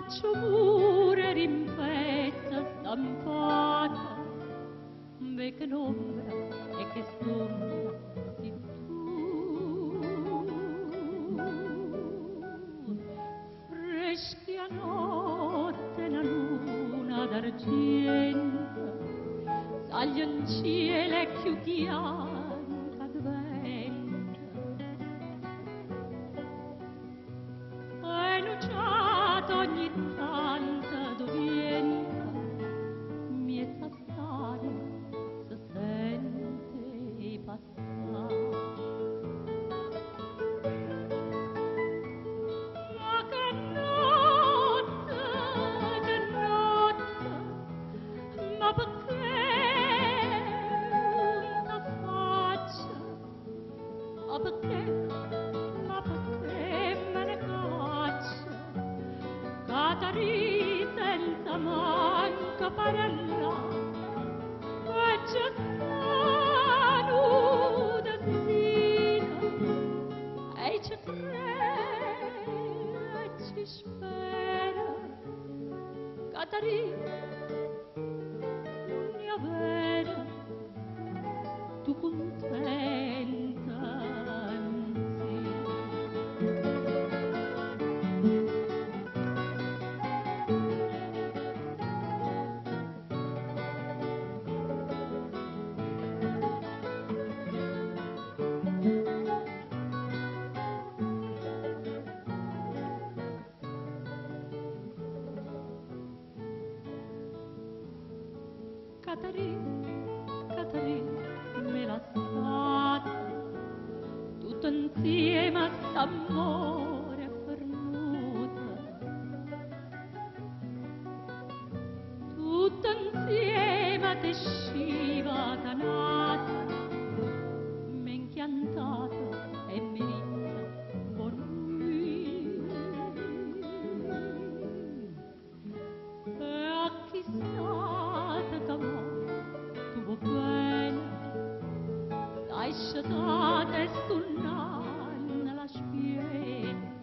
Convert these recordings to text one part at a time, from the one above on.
faccio pure rimpezza stampata, beh che l'ombra e che sombra si tu, freschi a notte la luna d'argento, dagli ancieli più bianca adventa, e luciato ogni tanto dovienta, miezza staria se sente passare. Ma che notte, ma perché una faccia, ma perché me ne caccia, Catarì senza manca parella, e c'è sta nuda stina, e ci crede, e ci spera, Catarì mia vera, tu contenta anzi. Catarì, Catarì, me l'ha fatta, tutto insieme a st'amore permuta, tutto insieme a te sciva danata, m'è inchiantata e mi rita con lui, e a chissà te t'amò tuo bene, lasciate sull'anna la spiega,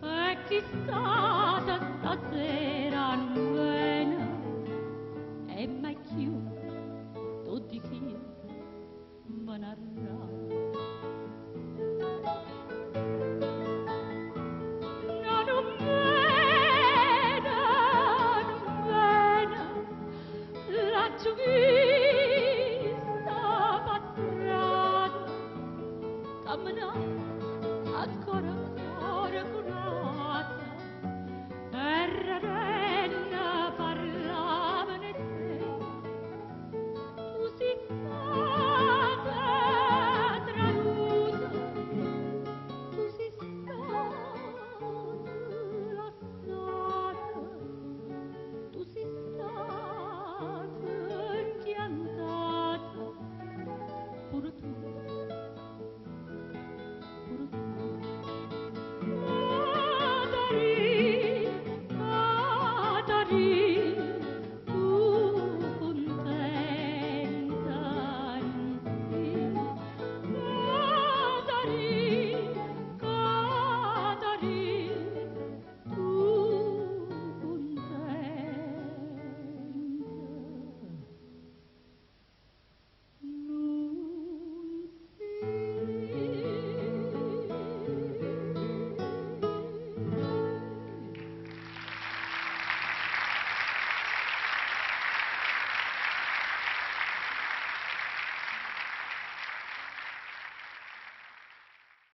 e chissà te stasera non viene, e mai più tutti chi me narrà. No, non viene, laggiù vista pastrana, cammina ancora